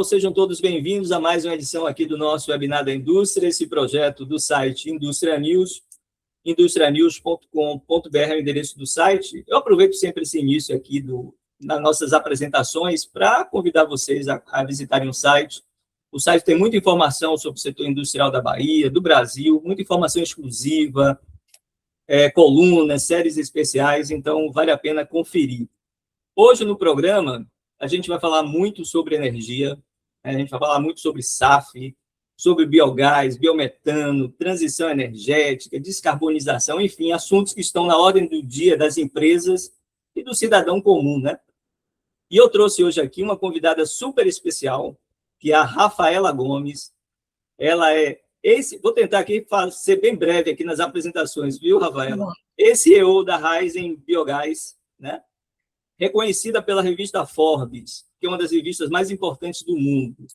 Sejam todos bem-vindos a mais uma edição aqui do nosso webinar da indústria, esse projeto do site Indústria News, industrianews.com.br é o endereço do site. Eu aproveito sempre esse início aqui nas nossas apresentações para convidar vocês a visitarem o site. O site tem muita informação sobre o setor industrial da Bahia, do Brasil, muita informação exclusiva, colunas, séries especiais, então vale a pena conferir. Hoje no programa, a gente vai falar muito sobre energia, a gente vai falar muito sobre SAF, sobre biogás, biometano, transição energética, descarbonização, enfim, assuntos que estão na ordem do dia das empresas e do cidadão comum, né? E eu trouxe hoje aqui uma convidada super especial, que é a Rafaela Gomes. Ela é vou tentar aqui ser bem breve aqui nas apresentações, viu, Rafaela? CEO da Raízen Biogás, né? Reconhecida pela revista Forbes, que é uma das revistas mais importantes do mundo,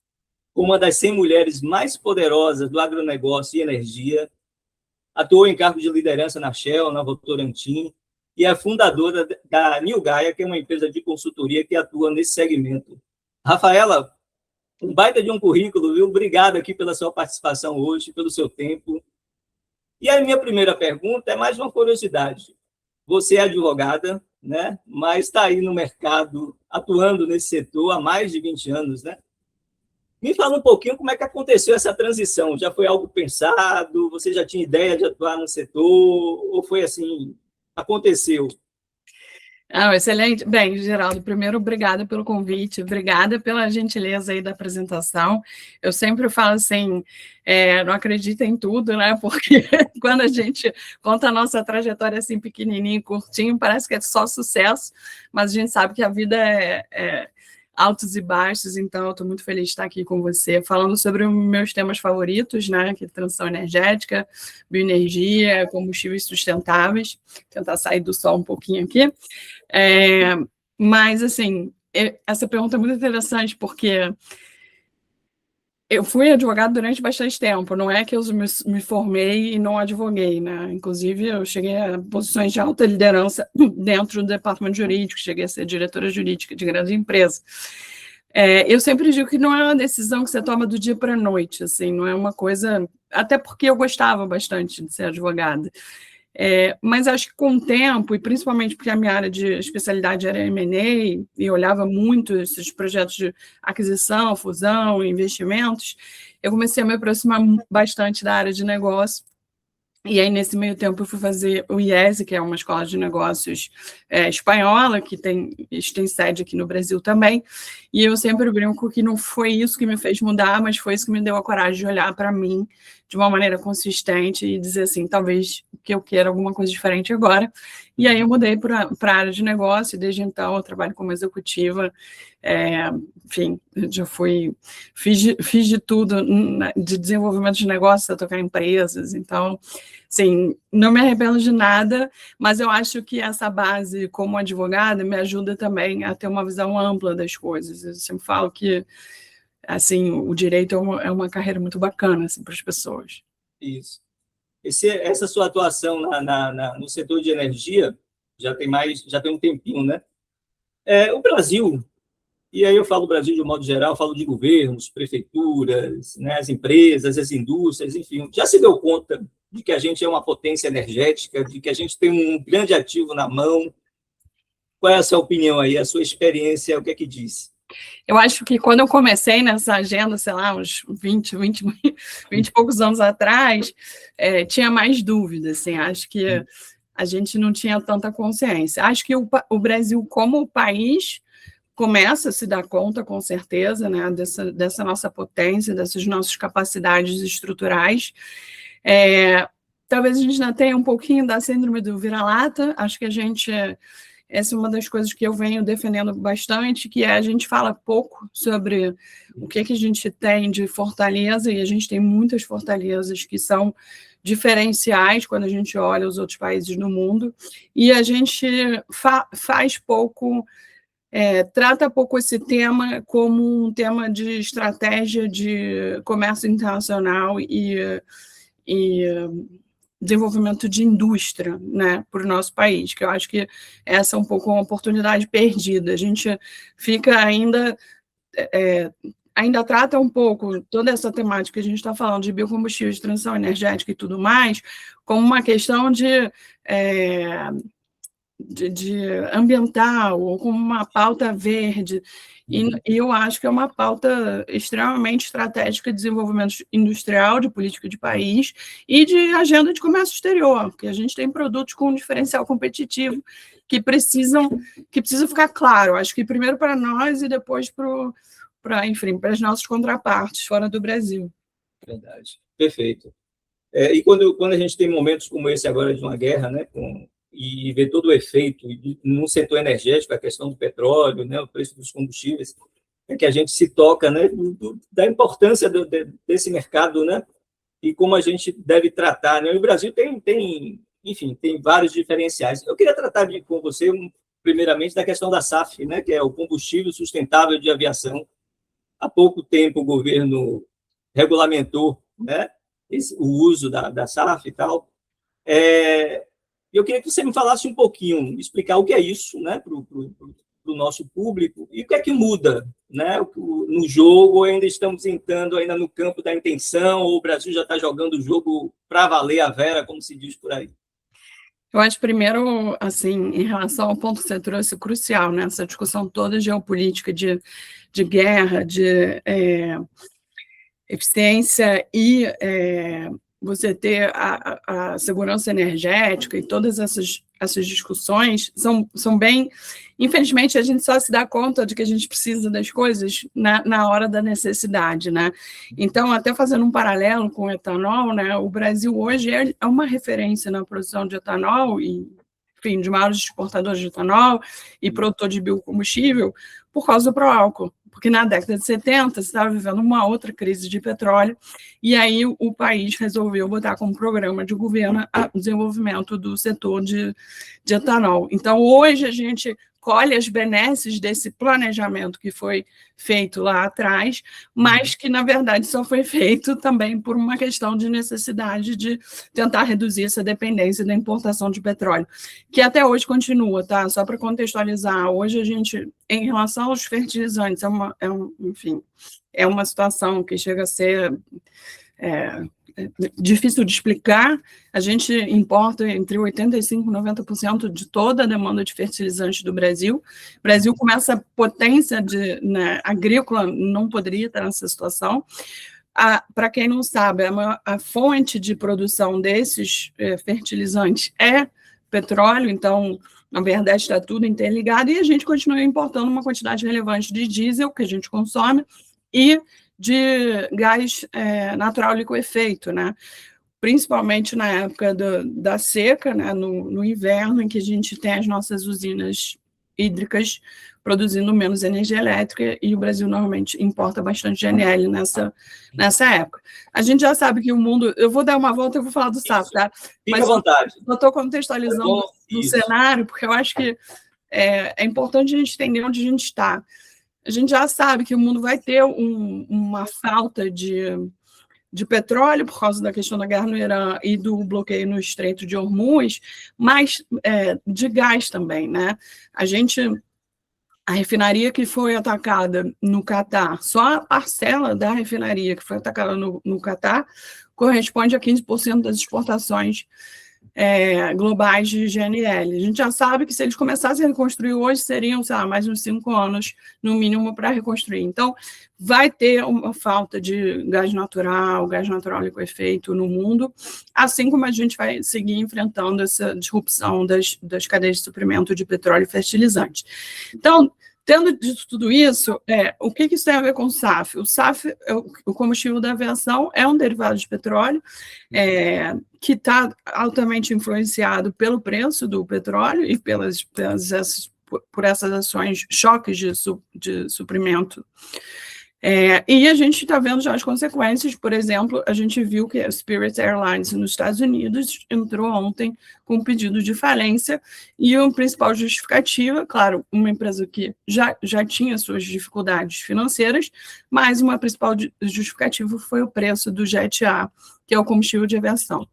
como uma das 100 mulheres mais poderosas do agronegócio e energia, atuou em cargos de liderança na Shell, na Votorantim, e é fundadora da New Gaia, que é uma empresa de consultoria que atua nesse segmento. Rafaela, um baita de um currículo, viu? Obrigado aqui pela sua participação hoje, pelo seu tempo. E a minha primeira pergunta é mais uma curiosidade. Você é advogada, né? Mas está aí no mercado, atuando nesse setor há mais de 20 anos, né? Me fala um pouquinho como é que aconteceu essa transição. Já foi algo pensado? Você já tinha ideia de atuar no setor? Ou foi assim, aconteceu? Excelente. Bem, Geraldo, primeiro, obrigada pelo convite, obrigada pela gentileza aí da apresentação. Eu sempre falo assim, não acredita em tudo, né? Porque quando a gente conta a nossa trajetória assim pequenininho, curtinho, parece que é só sucesso, mas a gente sabe que a vida é altos e baixos, então eu estou muito feliz de estar aqui com você, falando sobre os meus temas favoritos, né, que é transição energética, bioenergia, combustíveis sustentáveis, tentar sair do sol um pouquinho aqui. Mas, assim, essa pergunta é muito interessante, porque eu fui advogado durante bastante tempo, não é que eu me formei e não advoguei, né? Inclusive, eu cheguei a posições de alta liderança dentro do departamento jurídico, cheguei a ser diretora jurídica de grandes empresas. Eu sempre digo que não é uma decisão que você toma do dia para a noite, assim, não é uma coisa... Até porque eu gostava bastante de ser advogada. Mas acho que com o tempo, e principalmente porque a minha área de especialidade era M&A, e olhava muito esses projetos de aquisição, fusão, investimentos, eu comecei a me aproximar bastante da área de negócio. E aí, nesse meio tempo, eu fui fazer o IESE, que é uma escola de negócios espanhola, que tem sede aqui no Brasil também, e eu sempre brinco que não foi isso que me fez mudar, mas foi isso que me deu a coragem de olhar para mim de uma maneira consistente e dizer assim, talvez que eu queira alguma coisa diferente agora. E aí eu mudei para a área de negócio, e desde então eu trabalho como executiva, enfim, já fiz de tudo, de desenvolvimento de negócios, a tocar empresas, então, assim, não me arrependo de nada, mas eu acho que essa base como advogada me ajuda também a ter uma visão ampla das coisas. Eu sempre falo que, assim, o direito é uma carreira muito bacana, assim, para as pessoas. Isso. Essa sua atuação no setor de energia já tem um tempinho, né? O Brasil, e aí eu falo Brasil de um modo geral, falo de governos, prefeituras, né, as empresas, as indústrias, enfim, já se deu conta de que a gente é uma potência energética, de que a gente tem um grande ativo na mão. Qual é a sua opinião aí, a sua experiência, o que é que diz? Eu acho que quando eu comecei nessa agenda, sei lá, uns 20 e poucos anos atrás, tinha mais dúvidas, assim, acho que a gente não tinha tanta consciência. Acho que o Brasil, como país, começa a se dar conta, com certeza, né, dessa nossa potência, dessas nossas capacidades estruturais. Talvez a gente ainda tenha um pouquinho da síndrome do vira-lata, acho que essa é uma das coisas que eu venho defendendo bastante, que a gente fala pouco sobre o que a gente tem de fortaleza, e a gente tem muitas fortalezas que são diferenciais quando a gente olha os outros países no mundo, e a gente faz pouco, trata pouco esse tema como um tema de estratégia de comércio internacional e desenvolvimento de indústria, né, para o nosso país, que eu acho que essa é um pouco uma oportunidade perdida. A gente fica ainda ainda trata um pouco toda essa temática que a gente está falando de biocombustíveis, de transição energética e tudo mais, como uma questão de ambiental, ou como uma pauta verde, e eu acho que é uma pauta extremamente estratégica de desenvolvimento industrial, de política de país e de agenda de comércio exterior, porque a gente tem produtos com um diferencial competitivo que precisa ficar claro, acho que primeiro para nós e depois para as nossas contrapartes fora do Brasil. Verdade, perfeito. E quando a gente tem momentos como esse agora de uma guerra, né, e ver todo o efeito no setor energético, a questão do petróleo, né, o preço dos combustíveis, é que a gente se toca, né, da importância desse mercado, né, e como a gente deve tratar, né? O Brasil enfim, tem vários diferenciais. Eu queria tratar com você, primeiramente, da questão da SAF, né, que é o combustível sustentável de aviação. Há pouco tempo o governo regulamentou, né, o uso da SAF e tal. Eu queria que você me falasse um pouquinho, explicar o que é isso, né, para o nosso público e o que é que muda, né, no jogo. Ainda estamos entrando ainda no campo da intenção, ou o Brasil já está jogando o jogo para valer a vera, como se diz por aí? Eu acho, primeiro, assim, em relação ao ponto que você trouxe, crucial, né, essa discussão toda geopolítica de guerra, de eficiência e você ter a segurança energética e todas essas discussões são bem... Infelizmente, a gente só se dá conta de que a gente precisa das coisas na hora da necessidade, né? Então, até fazendo um paralelo com o etanol, né, o Brasil hoje é uma referência na produção de etanol e, enfim, de maiores exportadores de etanol e produtor de biocombustível por causa do pró-álcool. Porque na década de 70, você estava vivendo uma outra crise de petróleo, e aí o país resolveu botar como programa de governo o desenvolvimento do setor de etanol. Então, hoje, a gente colhe as benesses desse planejamento que foi feito lá atrás, mas que, na verdade, só foi feito também por uma questão de necessidade de tentar reduzir essa dependência da importação de petróleo, que até hoje continua, tá? Só para contextualizar, hoje a gente, em relação aos fertilizantes, enfim, é uma situação que chega a ser difícil de explicar. A gente importa entre 85% e 90% de toda a demanda de fertilizantes do Brasil. O Brasil, com essa potência agrícola, não poderia estar nessa situação. Para quem não sabe, a fonte de produção desses fertilizantes é petróleo, então, na verdade, está tudo interligado, e a gente continua importando uma quantidade relevante de diesel que a gente consome e de gás natural liquefeito, né? Principalmente na época da seca, né? No inverno, em que a gente tem as nossas usinas hídricas produzindo menos energia elétrica, e o Brasil normalmente importa bastante GNL nessa época. A gente já sabe que o mundo... Eu vou dar uma volta e vou falar do SAF, tá? Fique à vontade. Eu estou contextualizando o cenário, porque eu acho que é importante a gente entender onde a gente está. A gente já sabe que o mundo vai ter uma falta de petróleo por causa da questão da guerra no Irã e do bloqueio no Estreito de Hormuz, mas de gás também, né? A refinaria que foi atacada no Catar, só a parcela da refinaria que foi atacada no Catar corresponde a 15% das exportações globais de GNL. A gente já sabe que se eles começassem a reconstruir hoje, seriam, sei lá, mais uns 5 anos, no mínimo, para reconstruir. Então, vai ter uma falta de gás natural liquefeito no mundo, assim como a gente vai seguir enfrentando essa disrupção das cadeias de suprimento de petróleo e fertilizante. Então, tendo dito tudo isso, o que isso tem a ver com o SAF? O SAF, o combustível da aviação, é um derivado de petróleo, que está altamente influenciado pelo preço do petróleo e por essas ações, choques de suprimento. E a gente está vendo já as consequências. Por exemplo, a gente viu que a Spirit Airlines nos Estados Unidos entrou ontem com um pedido de falência, e a principal justificativa, claro, uma empresa que já tinha suas dificuldades financeiras, mas uma principal justificativa foi o preço do Jet A, que é o combustível de aviação.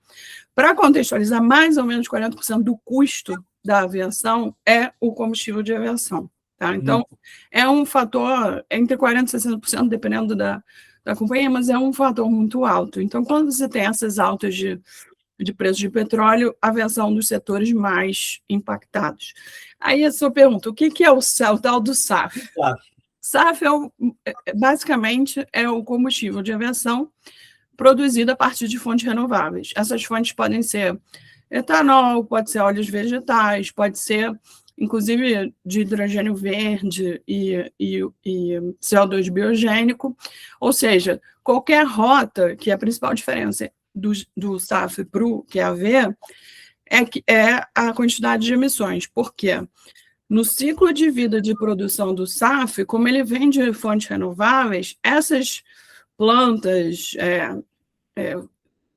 Para contextualizar, mais ou menos 40% do custo da aviação é o combustível de aviação. Tá? Então, é um fator entre 40% e 60%, dependendo da companhia, mas é um fator muito alto. Então, quando você tem essas altas de preço de petróleo, a aviação dos setores mais impactados. Aí a sua pergunta, o que é o tal do SAF? SAF basicamente é o combustível de aviação produzido a partir de fontes renováveis. Essas fontes podem ser etanol, pode ser óleos vegetais, pode ser, inclusive, de hidrogênio verde e CO2 biogênico. Ou seja, qualquer rota, que é a principal diferença do SAF para o QAV, é a quantidade de emissões. Por quê? No ciclo de vida de produção do SAF, como ele vem de fontes renováveis, essas plantas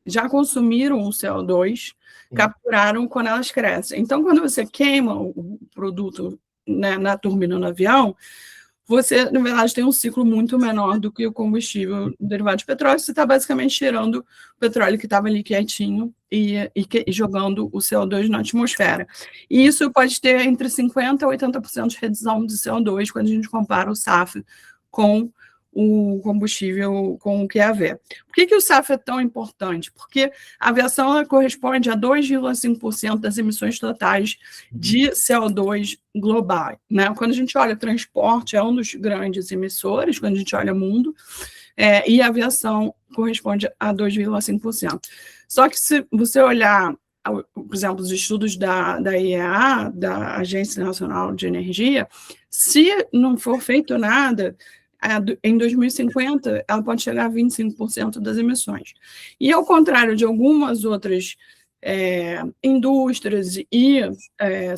já consumiram o CO2, capturaram quando elas crescem. Então, quando você queima o produto, né, na turbina no avião, você, na verdade, tem um ciclo muito menor do que o combustível derivado de petróleo. Você está basicamente tirando o petróleo que estava ali quietinho e jogando o CO2 na atmosfera. E isso pode ter entre 50% a 80% de redução de CO2 quando a gente compara o SAF com o combustível, com o QAV. Por que o SAF é tão importante? Porque a aviação corresponde a 2,5% das emissões totais de CO2 global, né? Quando a gente olha o transporte, é um dos grandes emissores, quando a gente olha o mundo, e a aviação corresponde a 2,5%. Só que se você olhar, por exemplo, os estudos da IEA, da Agência Nacional de Energia, se não for feito nada, em 2050, ela pode chegar a 25% das emissões. E, ao contrário de algumas outras indústrias e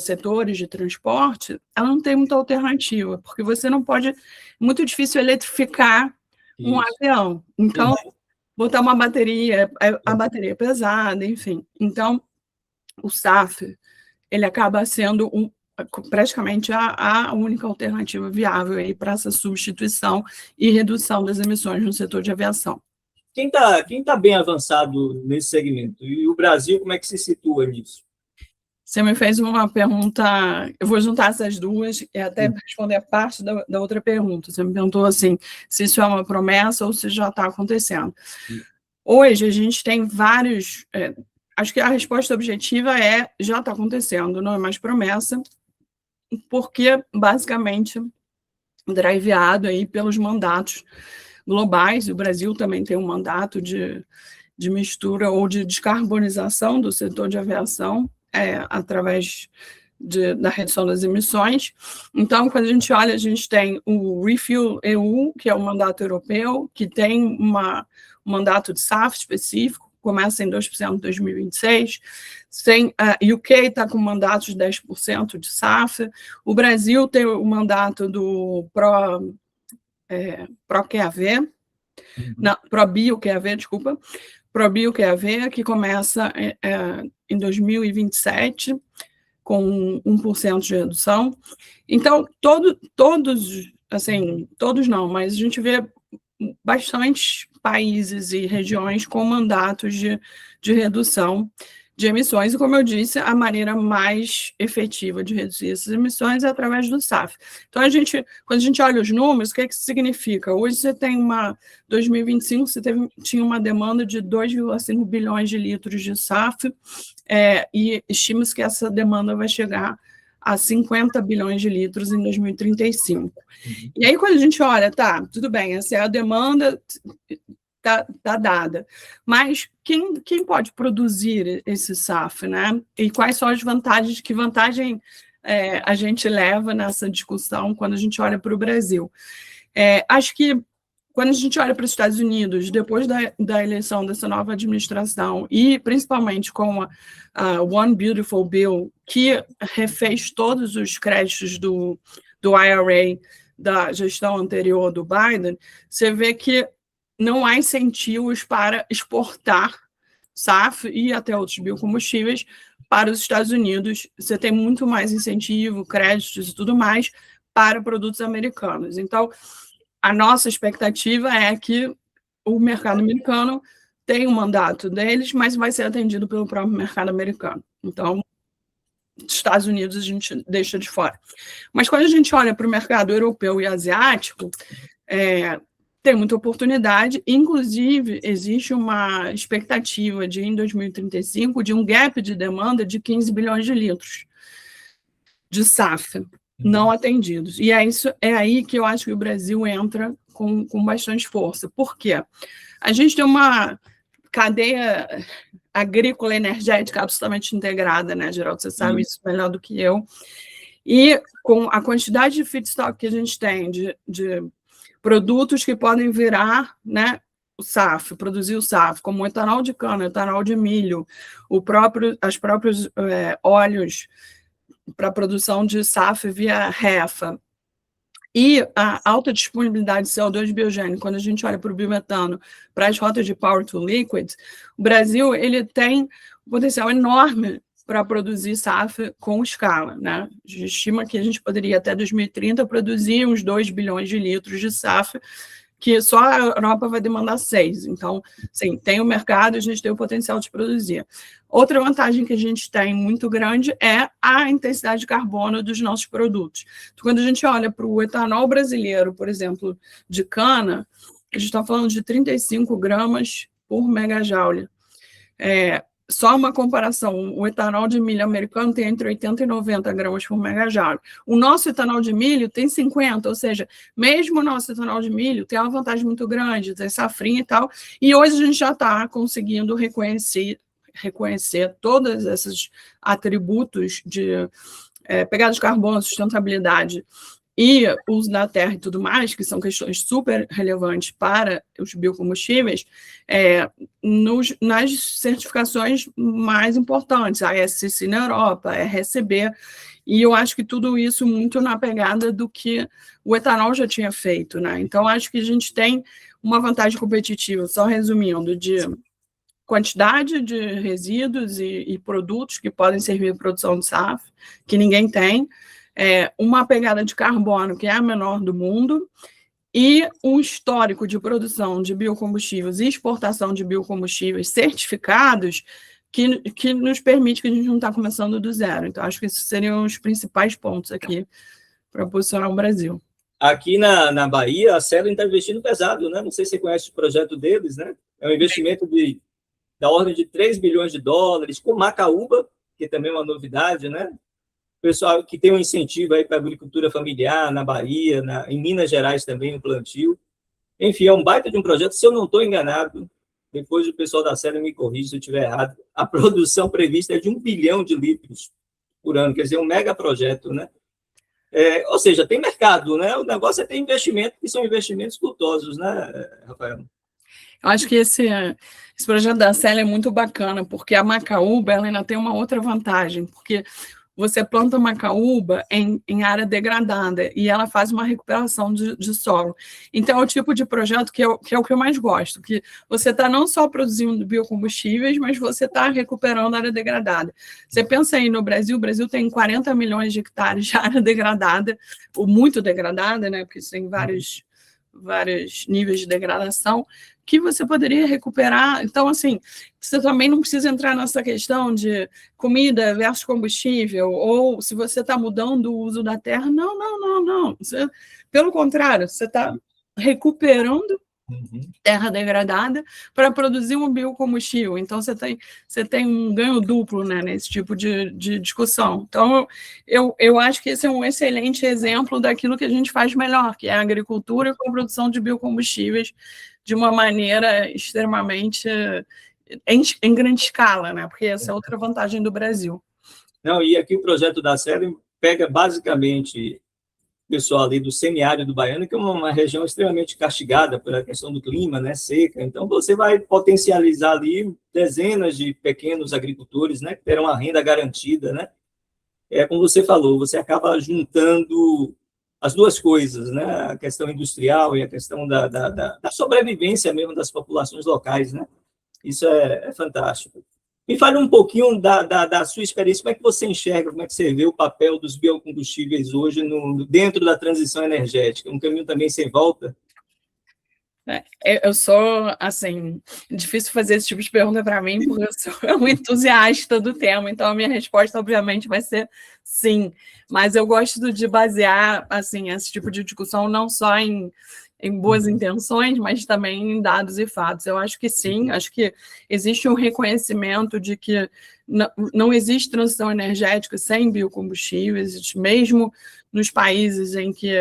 setores de transporte, ela não tem muita alternativa, porque você não pode... É muito difícil eletrificar um avião. Então, botar uma bateria, a bateria é pesada, enfim. Então, o SAF, ele acaba sendo praticamente a única alternativa viável para essa substituição e redução das emissões no setor de aviação. Quem tá bem avançado nesse segmento? E o Brasil, como é que se situa nisso? Você me fez uma pergunta, eu vou juntar essas duas e até responder a parte da outra pergunta. Você me perguntou assim, se isso é uma promessa ou se já está acontecendo. Hoje, a gente tem vários... acho que a resposta objetiva já está acontecendo, não é mais promessa, porque, basicamente, driveado aí pelos mandatos globais. O Brasil também tem um mandato de mistura ou de descarbonização do setor de aviação através da redução das emissões. Então, quando a gente olha, a gente tem o Refuel EU, que é o mandato europeu, que tem um mandato de SAF específico, começa em 2% em 2026. UK está com mandato de 10% de SAF. O Brasil tem o mandato do ProQAV, ProBio-QAV, desculpa, ProBio-QAV, que começa em 2027, com 1% de redução. Então, todos não, mas a gente vê bastantes países e regiões com mandatos de redução de emissões, e, como eu disse, a maneira mais efetiva de reduzir essas emissões é através do SAF. Então, quando a gente olha os números, o que isso significa? Hoje você tem 2025, você tinha uma demanda de 2,5 bilhões de litros de SAF, e estima-se que essa demanda vai chegar a 50 bilhões de litros em 2035. E aí, quando a gente olha, tudo bem, essa é a demanda, está dada, mas quem pode produzir esse SAF, né? E quais são as vantagens, que vantagem a gente leva nessa discussão quando a gente olha para o Brasil? Acho que quando a gente olha para os Estados Unidos, depois da eleição dessa nova administração, e principalmente com a One Beautiful Bill, que refez todos os créditos do IRA da gestão anterior do Biden, você vê que não há incentivos para exportar SAF e até outros biocombustíveis para os Estados Unidos. Você tem muito mais incentivo, créditos e tudo mais para produtos americanos. Então, a nossa expectativa é que o mercado americano tem um mandato deles, mas vai ser atendido pelo próprio mercado americano. Então, Estados Unidos a gente deixa de fora. Mas quando a gente olha para o mercado europeu e asiático, tem muita oportunidade, inclusive existe uma expectativa de, em 2035, de um gap de demanda de 15 bilhões de litros de SAF não atendidos. E é aí que eu acho que o Brasil entra com bastante força. Por quê? A gente tem uma cadeia agrícola energética absolutamente integrada, né, Geraldo? Você sabe isso melhor do que eu. E com a quantidade de feedstock que a gente tem, de produtos que podem virar, né, o SAF, produzir o SAF, como o etanol de cana, etanol de milho, os próprios óleos para a produção de SAF via REFA, e a alta disponibilidade de CO2 biogênico, quando a gente olha para o biometano, para as rotas de Power to Liquid, o Brasil ele tem um potencial enorme para produzir SAF com escala, né? A gente estima que a gente poderia, até 2030, produzir uns 2 bilhões de litros de SAF, que só a Europa vai demandar 6. Então, sim, tem o mercado, a gente tem o potencial de produzir. Outra vantagem que a gente tem muito grande é a intensidade de carbono dos nossos produtos. Então, quando a gente olha para o etanol brasileiro, por exemplo, de cana, a gente está falando de 35 gramas por megajoule. Só uma comparação, o etanol de milho americano tem entre 80 e 90 gramas por megajoule. O nosso etanol de milho tem 50, ou seja, mesmo o nosso etanol de milho tem uma vantagem muito grande, tem safrinha e tal, e hoje a gente já está conseguindo reconhecer todos esses atributos de pegada de carbono, sustentabilidade e uso da terra e tudo mais, que são questões super relevantes para os biocombustíveis, nas certificações mais importantes, a SCC na Europa, a RCB, e eu acho que tudo isso muito na pegada do que o etanol já tinha feito, né? Então, acho que a gente tem uma vantagem competitiva, só resumindo, de quantidade de resíduos e produtos que podem servir para produção de SAF, que ninguém tem, uma pegada de carbono que é a menor do mundo, e um histórico de produção de biocombustíveis e exportação de biocombustíveis certificados que nos permite que a gente não está começando do zero. Então, acho que esses seriam os principais pontos aqui para posicionar o Brasil. Aqui na Bahia, a Celen está investindo pesado, né? Não sei se você conhece o projeto deles, né? É um investimento da ordem de 3 bilhões de dólares, com Macaúba, que também é uma novidade, né? Pessoal que tem um incentivo aí para a agricultura familiar na Bahia, em Minas Gerais também, o plantio. Enfim, é um baita de um projeto. Se eu não estou enganado, depois o pessoal da série me corrige se eu estiver errado, a produção prevista é de 1 bilhão de litros por ano, quer dizer, um mega projeto, né? Ou seja, tem mercado, né? O negócio é ter investimento, que são investimentos custosos, né, Rafael? Eu acho que esse projeto da Célia é muito bacana, porque a Macaúba ela ainda tem uma outra vantagem, porque você planta macaúba em área degradada e ela faz uma recuperação de solo. Então, é o tipo de projeto que é o que eu mais gosto, que você está não só produzindo biocombustíveis, mas você está recuperando a área degradada. Você pensa aí no Brasil, o Brasil tem 40 milhões de hectares de área degradada, ou muito degradada, né, porque isso tem vários níveis de degradação, que você poderia recuperar. Então, assim, você também não precisa entrar nessa questão de comida versus combustível, ou se você está mudando o uso da terra. Não. Pelo contrário, você está recuperando terra degradada para produzir um biocombustível. Então, você tem um ganho duplo, né, nesse tipo de discussão. Então, eu acho que esse é um excelente exemplo daquilo que a gente faz melhor, que é a agricultura com a produção de biocombustíveis de uma maneira extremamente em grande escala, né? Porque essa é outra vantagem do Brasil. Não, e aqui o projeto da série pega basicamente o pessoal ali do semiárido baiano, que é uma região extremamente castigada pela questão do clima, né, seca. Então, você vai potencializar ali dezenas de pequenos agricultores, né, que terão uma renda garantida, né? Como você falou, você acaba juntando as duas coisas, né? A questão industrial e a questão da sobrevivência mesmo das populações locais, né? Isso é fantástico. Me fale um pouquinho da sua experiência, como é que você enxerga, como é que você vê o papel dos biocombustíveis hoje dentro da transição energética? Um caminho também sem volta? Eu sou, assim, difícil fazer esse tipo de pergunta para mim, porque eu sou um entusiasta do tema, então a minha resposta, obviamente, vai ser sim. Mas eu gosto de basear, assim, esse tipo de discussão não só em boas intenções, mas também em dados e fatos. Eu acho que sim, acho que existe um reconhecimento de que não existe transição energética sem biocombustíveis, mesmo nos países em que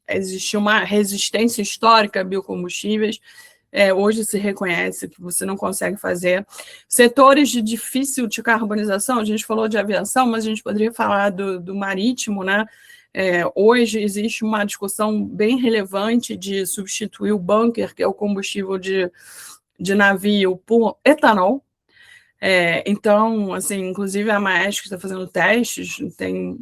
existe uma resistência histórica a biocombustíveis, hoje se reconhece que você não consegue fazer. Setores de difícil decarbonização, a gente falou de aviação, mas a gente poderia falar do marítimo, né? Hoje existe uma discussão bem relevante de substituir o bunker, que é o combustível de navio, por etanol. Então, assim, inclusive a Maersk está fazendo testes, tem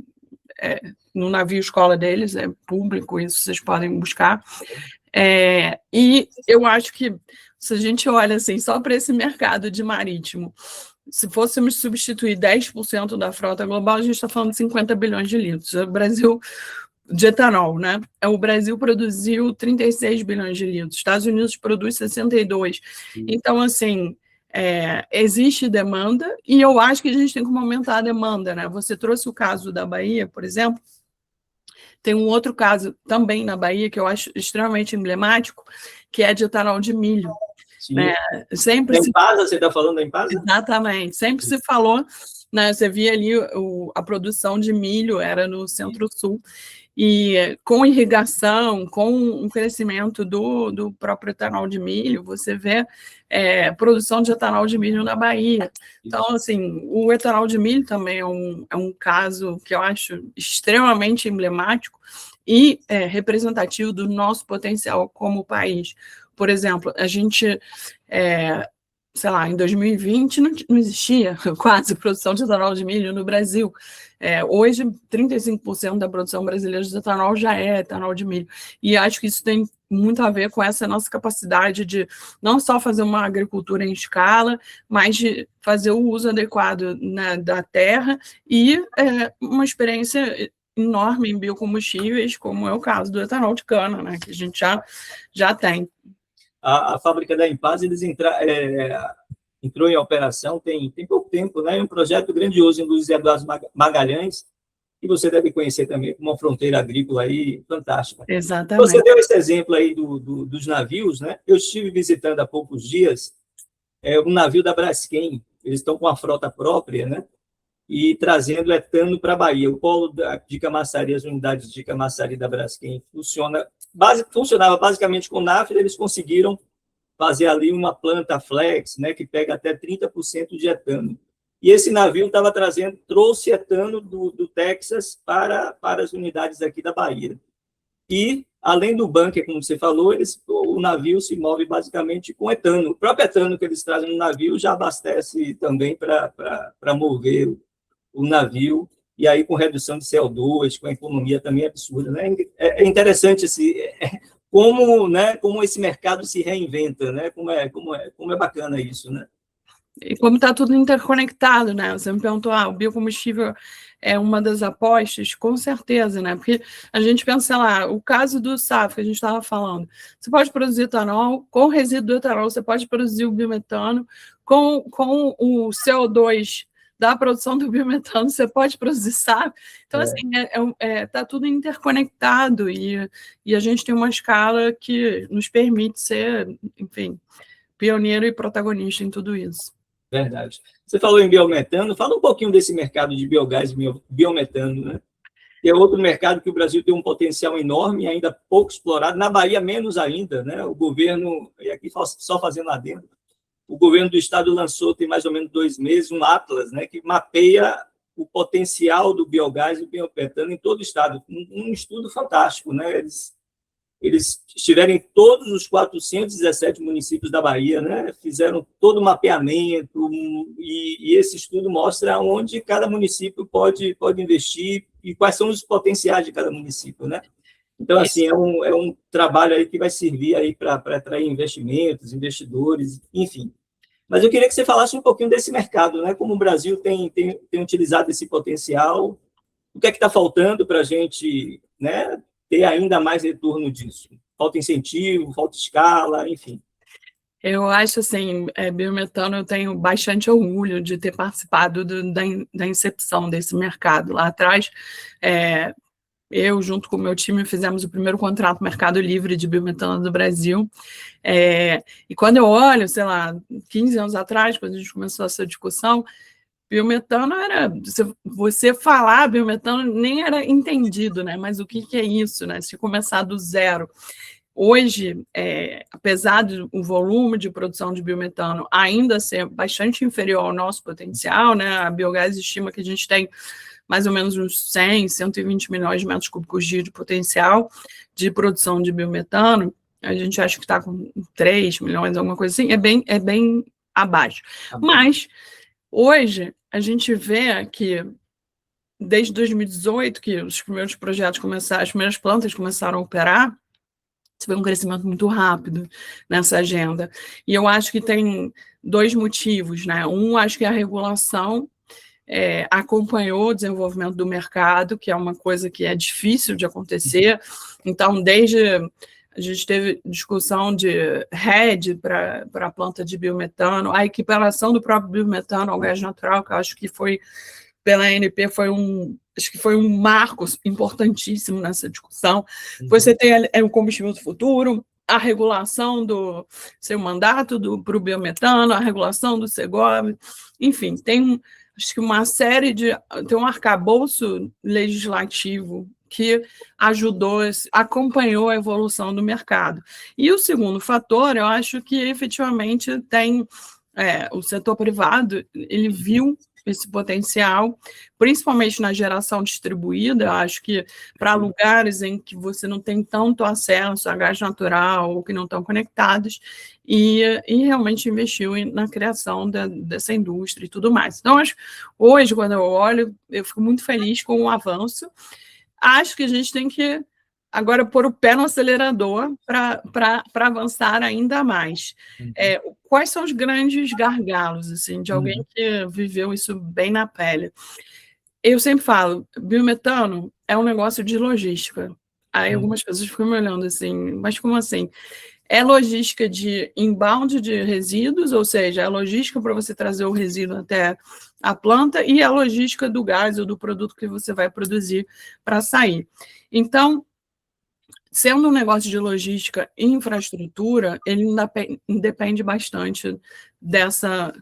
no navio escola deles, é público, isso vocês podem buscar. E eu acho que se a gente olha assim, só para esse mercado de marítimo, se fôssemos substituir 10% da frota global, a gente está falando de 50 bilhões de litros. O Brasil, de etanol, né? O Brasil produziu 36 bilhões de litros, Estados Unidos produz 62. Então, assim, existe demanda, e eu acho que a gente tem que aumentar a demanda, né? Você trouxe o caso da Bahia, por exemplo. Tem um outro caso também na Bahia que eu acho extremamente emblemático, que é de etanol de milho. Né? Sempre da Impasa, você está falando da Impasa? Exatamente, sempre se falou, né? Você via ali a produção de milho, era no Centro-Sul, e com irrigação, com o crescimento do próprio etanol de milho, você vê produção de etanol de milho na Bahia. Então, assim, o etanol de milho também é um caso que eu acho extremamente emblemático e representativo do nosso potencial como país. Por exemplo, a gente, sei lá, em 2020 não existia quase produção de etanol de milho no Brasil. Hoje, 35% da produção brasileira de etanol já é etanol de milho. E acho que isso tem muito a ver com essa nossa capacidade de não só fazer uma agricultura em escala, mas de fazer o uso adequado, né, da terra e uma experiência enorme em biocombustíveis, como é o caso do etanol de cana, né, que a gente já tem. A fábrica da Impasa, eles entrou em operação tem pouco tempo, né? É um projeto grandioso em Luiz Eduardo Magalhães, que você deve conhecer também, como uma fronteira agrícola aí fantástica. Exatamente. Você deu esse exemplo aí dos navios, né? Eu estive visitando há poucos dias um navio da Braskem, eles estão com a frota própria, né? E trazendo etano para a Bahia. O polo de Camaçari, as unidades de Camaçari da Braskem, funcionava basicamente com nafta, eles conseguiram fazer ali uma planta flex, né, que pega até 30% de etano. E esse navio trouxe etano do Texas para as unidades aqui da Bahia. E, além do bunker, como você falou, o navio se move basicamente com etano. O próprio etano que eles trazem no navio já abastece também para mover o navio, e aí com redução de CO2, com a economia também absurda, né? É interessante como esse mercado se reinventa, né? Como é bacana isso, né? E como está tudo interconectado, né? Você me perguntou, o biocombustível é uma das apostas? Com certeza, né? Porque a gente pensa lá, o caso do SAF que a gente estava falando, você pode produzir etanol, com o resíduo do etanol, você pode produzir o biometano, com o CO2 da produção do biometano, você pode produzir SAF. Então, assim, está tudo interconectado e a gente tem uma escala que nos permite ser, enfim, pioneiro e protagonista em tudo isso. Verdade. Você falou em biometano, fala um pouquinho desse mercado de biogás e biometano, né? Que é outro mercado que o Brasil tem um potencial enorme, ainda pouco explorado, na Bahia menos ainda, né? O governo, e aqui só fazendo adendo, o governo do estado lançou, tem mais ou menos 2 meses, um atlas, né, que mapeia o potencial do biogás e do biometano em todo o estado. Um estudo fantástico, né? Eles estiveram em todos os 417 municípios da Bahia, né? Fizeram todo o mapeamento, e esse estudo mostra onde cada município pode investir e quais são os potenciais de cada município, né? Então, assim, é um trabalho aí que vai servir aí para atrair investimentos, investidores, enfim. Mas eu queria que você falasse um pouquinho desse mercado, né? Como o Brasil tem utilizado esse potencial, o que é que está faltando para a gente, né, ter ainda mais retorno disso? falta incentivo, falta escala, enfim. Eu acho assim, biometano, eu tenho bastante orgulho de ter participado da incepção desse mercado. Lá atrás, eu, junto com o meu time, fizemos o primeiro contrato Mercado Livre de biometano do Brasil. E quando eu olho, sei lá, 15 anos atrás, quando a gente começou essa discussão, biometano era, você falar biometano nem era entendido, né? Mas o que é isso, né? Se começar do zero. Hoje, apesar do volume de produção de biometano ainda ser bastante inferior ao nosso potencial, né? A Biogás estima que a gente tem mais ou menos uns 100, 120 milhões de metros cúbicos dia de potencial de produção de biometano. A gente acha que está com 3 milhões, alguma coisa assim, é bem abaixo. Mas, hoje, a gente vê que, desde 2018, que os primeiros projetos começaram, as primeiras plantas começaram a operar, você vê um crescimento muito rápido nessa agenda. E eu acho que tem 2 motivos, né? Um, acho que a regulação acompanhou o desenvolvimento do mercado, que é uma coisa que é difícil de acontecer. Então, a gente teve discussão de RED para a planta de biometano, a equiparação do próprio biometano ao gás natural, que eu acho que foi, pela ANP, acho que foi um marco importantíssimo nessa discussão. Você tem o combustível do futuro, a regulação do seu mandato para o biometano, a regulação do Segov, enfim, acho que tem um arcabouço legislativo que acompanhou a evolução do mercado. E o segundo fator, eu acho que efetivamente o setor privado, ele viu esse potencial, principalmente na geração distribuída. Eu acho que para lugares em que você não tem tanto acesso a gás natural ou que não estão conectados, e realmente investiu na criação dessa indústria e tudo mais. Então, hoje, quando eu olho, eu fico muito feliz com o avanço. Acho que a gente tem que agora pôr o pé no acelerador para avançar ainda mais. Quais são os grandes gargalos, assim, de alguém que viveu isso bem na pele? Eu sempre falo, biometano é um negócio de logística. Aí algumas pessoas ficam me olhando assim, mas como assim? É logística de inbound de resíduos, ou seja, é logística para você trazer o resíduo até a planta, e a logística do gás ou do produto que você vai produzir para sair. Então, sendo um negócio de logística e infraestrutura, ele depende bastante dessa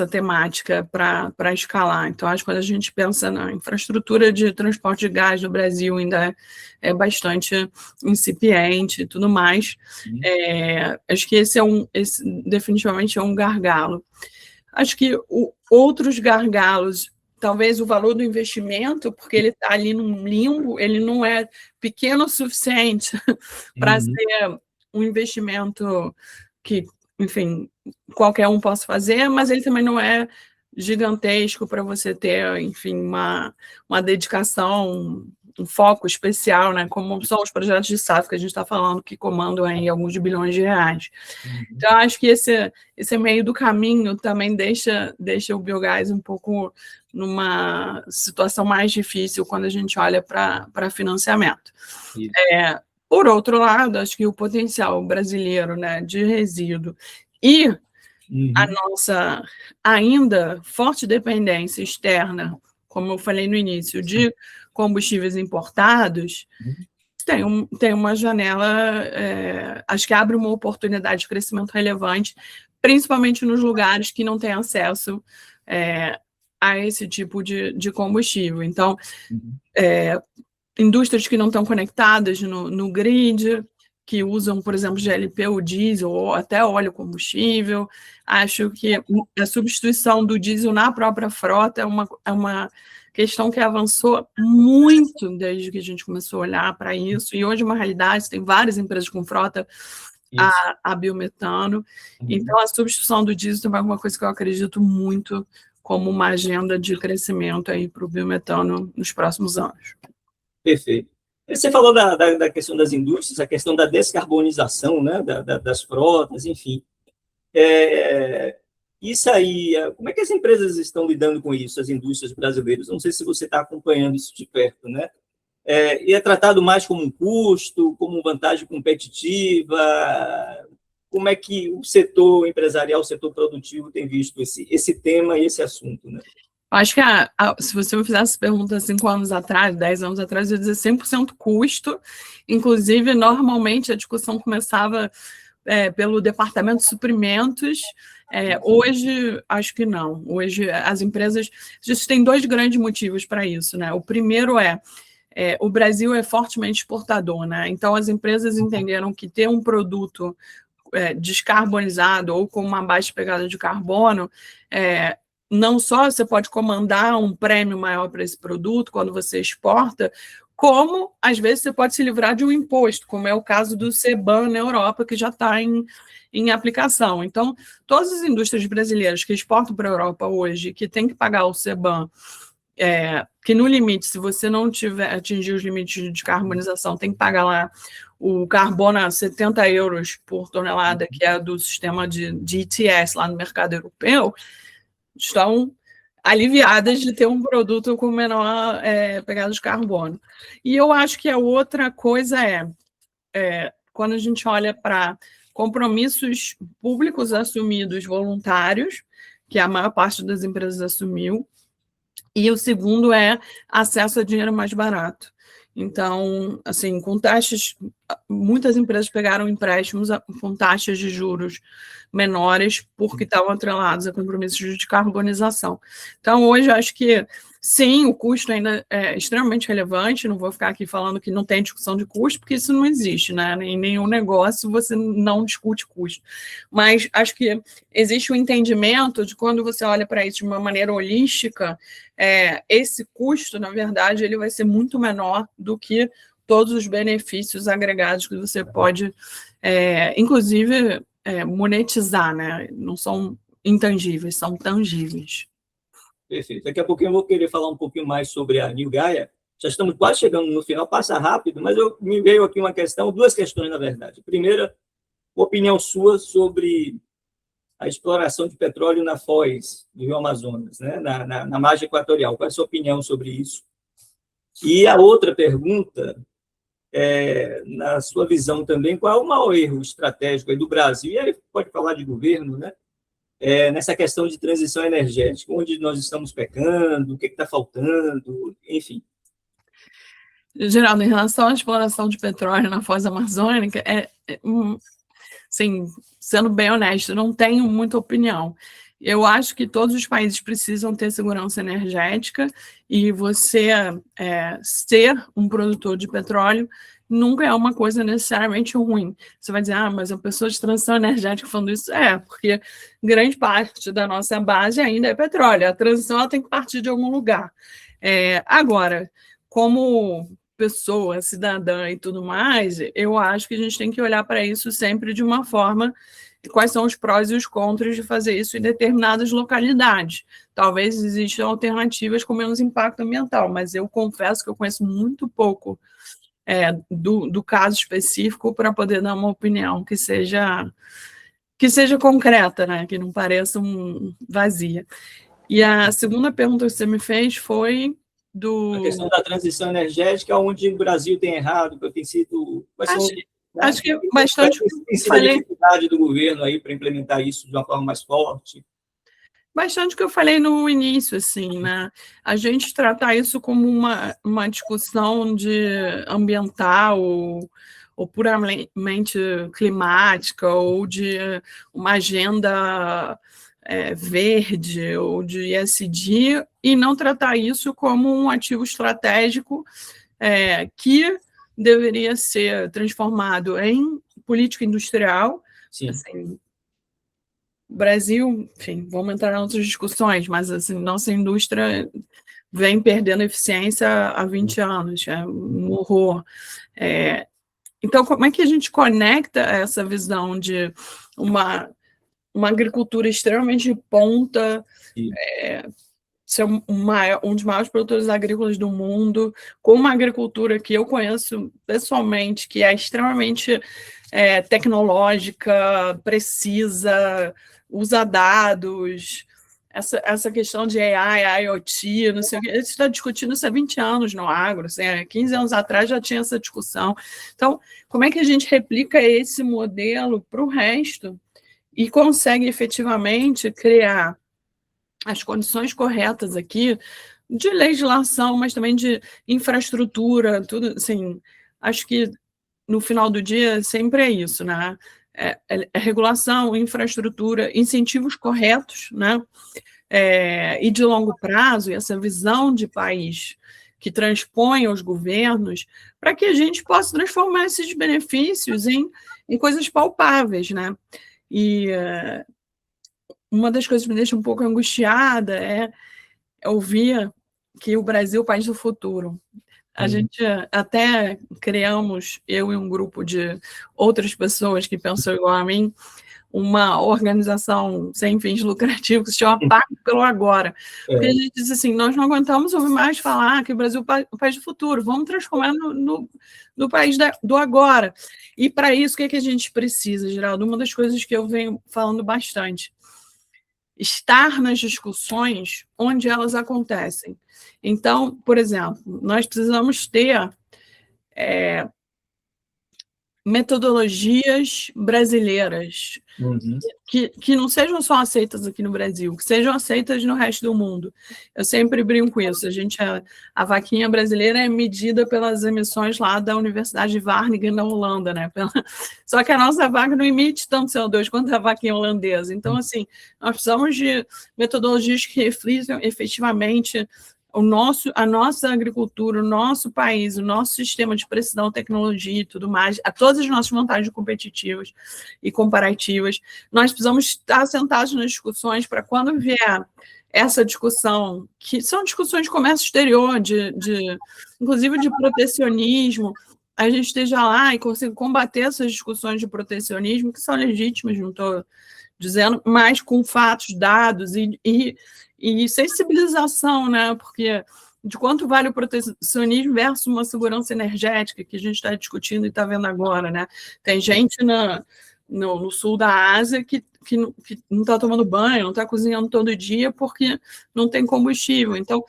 temática para escalar. Então, acho que quando a gente pensa na infraestrutura de transporte de gás no Brasil, ainda é bastante incipiente e tudo mais. Acho que esse definitivamente é um gargalo. Acho que outros gargalos, talvez o valor do investimento, porque ele está ali num limbo, ele não é pequeno o suficiente para ser um investimento que, enfim, qualquer um possa fazer, mas ele também não é gigantesco para você ter, enfim, uma dedicação, um foco especial, né? Como são os projetos de SAF que a gente está falando, que comandam aí alguns bilhões de reais. Então, acho que esse meio do caminho também deixa o biogás um pouco numa situação mais difícil quando a gente olha para financiamento. Por outro lado, acho que o potencial brasileiro, né, de resíduo e a nossa ainda forte dependência externa, como eu falei no início, de combustíveis importados, tem uma janela, acho que abre uma oportunidade de crescimento relevante, principalmente nos lugares que não têm acesso a esse tipo de combustível. Então, indústrias que não estão conectadas no grid, que usam, por exemplo, GLP ou diesel, ou até óleo combustível. Acho que a substituição do diesel na própria frota é uma questão que avançou muito desde que a gente começou a olhar para isso, e hoje é uma realidade, tem várias empresas com frota a biometano. Então, a substituição do diesel também é uma coisa que eu acredito muito como uma agenda de crescimento aí para o biometano nos próximos anos. Perfeito. Você falou da questão das indústrias, a questão da descarbonização, né, das frotas, enfim. Isso aí, como é que as empresas estão lidando com isso, as indústrias brasileiras? Não sei se você está acompanhando isso de perto, né? e é tratado mais como um custo, como vantagem competitiva? Como é que o setor empresarial, o setor produtivo tem visto esse tema e esse assunto, né? Acho que se você me fizesse essa pergunta 5 anos atrás, 10 anos atrás, eu ia dizer 100% custo. Inclusive, normalmente a discussão começava pelo departamento de suprimentos. Hoje, acho que não. Hoje, as empresas... A gente tem 2 grandes motivos para isso, né? O primeiro o Brasil é fortemente exportador, né? Então, as empresas entenderam que ter um produto descarbonizado ou com uma baixa pegada de carbono, não só você pode comandar um prêmio maior para esse produto quando você exporta, como, às vezes, você pode se livrar de um imposto, como é o caso do CBAM na Europa, que já está em aplicação. Então, todas as indústrias brasileiras que exportam para a Europa hoje, que tem que pagar o CBAM, que no limite, se você não atingir os limites de descarbonização, tem que pagar lá o carbono a 70 euros por tonelada, que é do sistema de ETS lá no mercado europeu, estão aliviadas de ter um produto com menor pegada de carbono. E eu acho que a outra coisa quando a gente olha para compromissos públicos assumidos voluntários, que a maior parte das empresas assumiu, e o segundo é acesso a dinheiro mais barato. Então, assim, com taxas, muitas empresas pegaram empréstimos com taxas de juros menores porque estavam atrelados a compromissos de descarbonização. Então, hoje, acho que, sim, o custo ainda é extremamente relevante, não vou ficar aqui falando que não tem discussão de custo, porque isso não existe, né? Em nenhum negócio você não discute custo. Mas acho que existe um entendimento de quando você olha para isso de uma maneira holística, esse custo, na verdade, ele vai ser muito menor do que todos os benefícios agregados que você pode, inclusive, monetizar, né? Não são intangíveis, são tangíveis. Perfeito. Daqui a pouquinho eu vou querer falar um pouquinho mais sobre a New Gaia. Já estamos quase chegando no final, passa rápido, mas me veio aqui uma questão, 2 questões, na verdade. Primeira, opinião sua sobre a exploração de petróleo na foz do Rio Amazonas, né? na margem equatorial. Qual é a sua opinião sobre isso? E a outra pergunta, na sua visão também, qual é o maior erro estratégico aí do Brasil? E aí pode falar de governo, né? Nessa questão de transição energética, onde nós estamos pecando, o que está faltando, enfim. Geraldo, em relação à exploração de petróleo na foz amazônica, assim, sendo bem honesto, não tenho muita opinião. Eu acho que todos os países precisam ter segurança energética e você ser um produtor de petróleo nunca é uma coisa necessariamente ruim. Você vai dizer, mas a pessoa de transição energética falando isso, porque grande parte da nossa base ainda é petróleo. A transição ela tem que partir de algum lugar. Agora, como pessoa, cidadã e tudo mais, eu acho que a gente tem que olhar para isso sempre de uma forma, quais são os prós e os contras de fazer isso em determinadas localidades. Talvez existam alternativas com menos impacto ambiental, mas eu confesso que eu conheço muito pouco do caso específico para poder dar uma opinião que seja concreta, né? Que não pareça vazia. E a segunda pergunta que você me fez foi a questão da transição energética, onde o Brasil tem errado, que tem sido... Acho que bastante... Tem sido a dificuldade do governo aí para implementar isso de uma forma mais forte? Bastante o que eu falei no início, assim, né? A gente tratar isso como uma discussão ambiental ou puramente climática ou de uma agenda verde ou de ESG e não tratar isso como um ativo estratégico que deveria ser transformado em política industrial. Sim. Assim, Brasil, enfim, vamos entrar em outras discussões, mas assim, nossa indústria vem perdendo eficiência há 20 anos, é um horror. Então, como é que a gente conecta essa visão de uma agricultura extremamente de ponta, ser um dos maiores produtores agrícolas do mundo, com uma agricultura que eu conheço pessoalmente, que é extremamente tecnológica, precisa, usa dados, essa questão de AI, IoT, não sei o que, a gente está discutindo isso há 20 anos no agro, assim, 15 anos atrás já tinha essa discussão. Então, como é que a gente replica esse modelo para o resto e consegue efetivamente criar as condições corretas aqui de legislação, mas também de infraestrutura, tudo, assim, acho que no final do dia sempre é isso, né? Regulação, infraestrutura, incentivos corretos, né? E de longo prazo, e essa visão de país que transpõe aos governos, para que a gente possa transformar esses benefícios em coisas palpáveis, né? E uma das coisas que me deixa um pouco angustiada é ouvir que o Brasil é o país do futuro. A gente até criamos, eu e um grupo de outras pessoas que pensam igual a mim, uma organização sem fins lucrativos que se chama Pacto pelo Agora. Porque a gente diz assim, nós não aguentamos ouvir mais falar que o Brasil é o país do futuro, vamos transformar no país do agora. E para isso, o que a gente precisa, Geraldo? Uma das coisas que eu venho falando bastante, estar nas discussões onde elas acontecem. Então, por exemplo, nós precisamos ter metodologias brasileiras que não sejam só aceitas aqui no Brasil, que sejam aceitas no resto do mundo. Eu sempre brinco com isso. A vaquinha brasileira é medida pelas emissões lá da Universidade de Wageningen, na Holanda, né? Só que a nossa vaca não emite tanto CO2 quanto a vaquinha holandesa. Então, assim, nós precisamos de metodologias que reflitam efetivamente a nossa agricultura, o nosso país, o nosso sistema de precisão, tecnologia e tudo mais, a todas as nossas vantagens competitivas e comparativas. Nós precisamos estar sentados nas discussões para quando vier essa discussão, que são discussões de comércio exterior, inclusive de protecionismo, a gente esteja lá e consiga combater essas discussões de protecionismo, que são legítimas, não estou dizendo, mas com fatos, dados e sensibilização, né? Porque de quanto vale o protecionismo versus uma segurança energética que a gente está discutindo e está vendo agora, né? Tem gente no sul da Ásia que não está tomando banho, não está cozinhando todo dia porque não tem combustível. Então,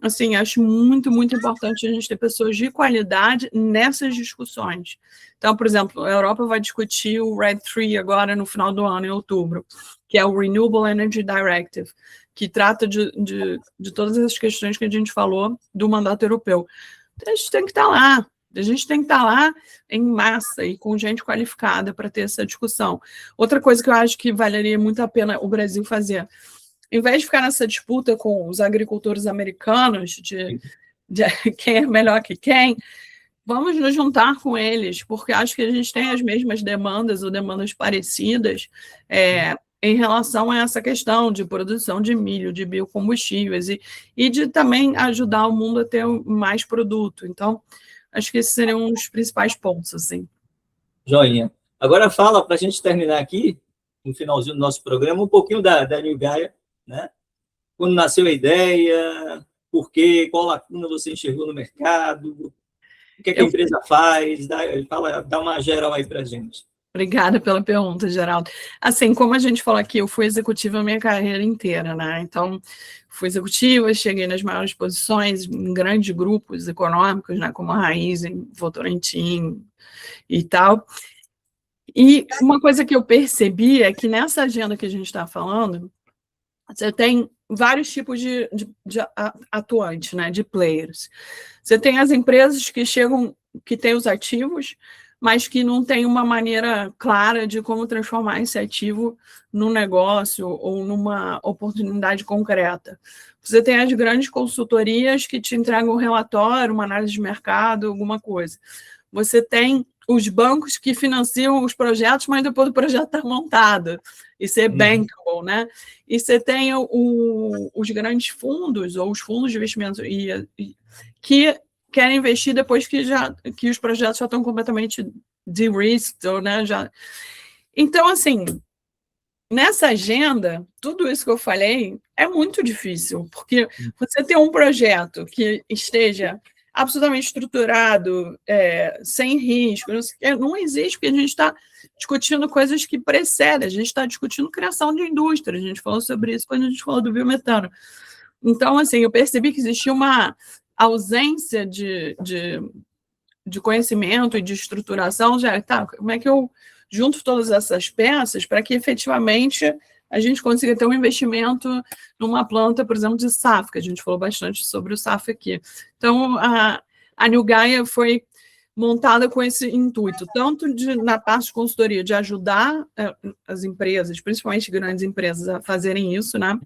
assim, acho muito, muito importante a gente ter pessoas de qualidade nessas discussões. Então, por exemplo, a Europa vai discutir o RED III agora no final do ano, em outubro, que é o Renewable Energy Directive, que trata de todas as questões que a gente falou do mandato europeu. Então, a gente tem que estar lá. A gente tem que estar lá em massa e com gente qualificada para ter essa discussão. Outra coisa que eu acho que valeria muito a pena o Brasil fazer, em vez de ficar nessa disputa com os agricultores americanos de quem é melhor que quem, vamos nos juntar com eles, porque acho que a gente tem as mesmas demandas ou demandas parecidas em relação a essa questão de produção de milho, de biocombustíveis e de também ajudar o mundo a ter mais produto. Então, acho que esses seriam os principais pontos, assim. Joinha. Agora fala, para a gente terminar aqui, no finalzinho do nosso programa, um pouquinho da New Gaia, né? Quando nasceu a ideia, por quê, qual lacuna você enxergou no mercado, o que a empresa faz, dá uma geral aí para a gente. Obrigada pela pergunta, Geraldo. Assim, como a gente falou aqui, eu fui executiva a minha carreira inteira, né? Então, fui executiva, cheguei nas maiores posições em grandes grupos econômicos, né? Como a Raizen, Votorantim e tal. E uma coisa que eu percebi é que nessa agenda que a gente está falando, você tem vários tipos de atuantes, né? De players. Você tem as empresas que chegam, que têm os ativos, mas que não tem uma maneira clara de como transformar esse ativo num negócio ou numa oportunidade concreta. Você tem as grandes consultorias que te entregam um relatório, uma análise de mercado, alguma coisa. Você tem os bancos que financiam os projetos, mas depois o projeto está montado. Isso é bankable, né? E você tem os grandes fundos, ou os fundos de investimento, que querem investir depois que os projetos já estão completamente de-risked, né? Então, assim, nessa agenda, tudo isso que eu falei é muito difícil, porque você tem um projeto que esteja absolutamente estruturado, sem risco, não existe, porque a gente está discutindo coisas que precedem, a gente está discutindo criação de indústria, a gente falou sobre isso quando a gente falou do biometano. Então, assim, eu percebi que existia uma ausência de conhecimento e de estruturação, como é que eu junto todas essas peças para que efetivamente a gente consiga ter um investimento numa planta, por exemplo, de SAF, que a gente falou bastante sobre o SAF aqui. Então, a New Gaia foi montada com esse intuito, tanto na parte de consultoria, de ajudar as empresas, principalmente grandes empresas, a fazerem isso, né?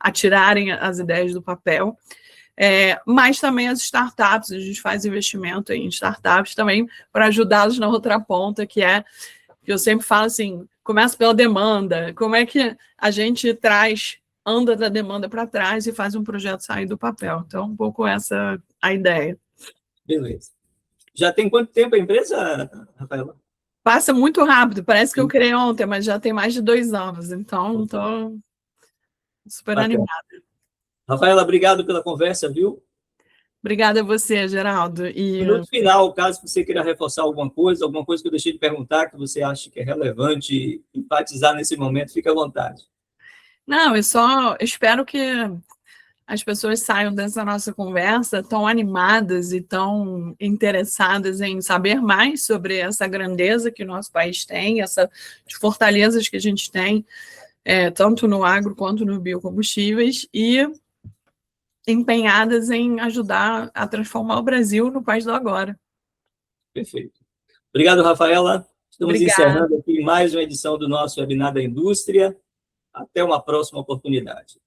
A tirarem as ideias do papel, mas também as startups, a gente faz investimento em startups também para ajudá-los na outra ponta, que eu sempre falo assim, começa pela demanda, como é que a gente anda da demanda para trás e faz um projeto sair do papel. Então, um pouco essa a ideia. Beleza. Já tem quanto tempo a empresa, Rafaela? Passa muito rápido, parece que eu criei ontem, mas já tem mais de 2 anos, então estou super animada. Rafaela, obrigado pela conversa, viu? Obrigada a você, Geraldo. No final, caso você queira reforçar alguma coisa que eu deixei de perguntar, que você acha que é relevante enfatizar nesse momento, fique à vontade. Não, eu só espero que as pessoas saiam dessa nossa conversa tão animadas e tão interessadas em saber mais sobre essa grandeza que o nosso país tem, essas fortalezas que a gente tem, tanto no agro quanto no biocombustíveis, e empenhadas em ajudar a transformar o Brasil no país do agora. Perfeito. Obrigado, Rafaela. Estamos Obrigada. encerrando aqui mais uma edição do nosso webinar da indústria. Até uma próxima oportunidade.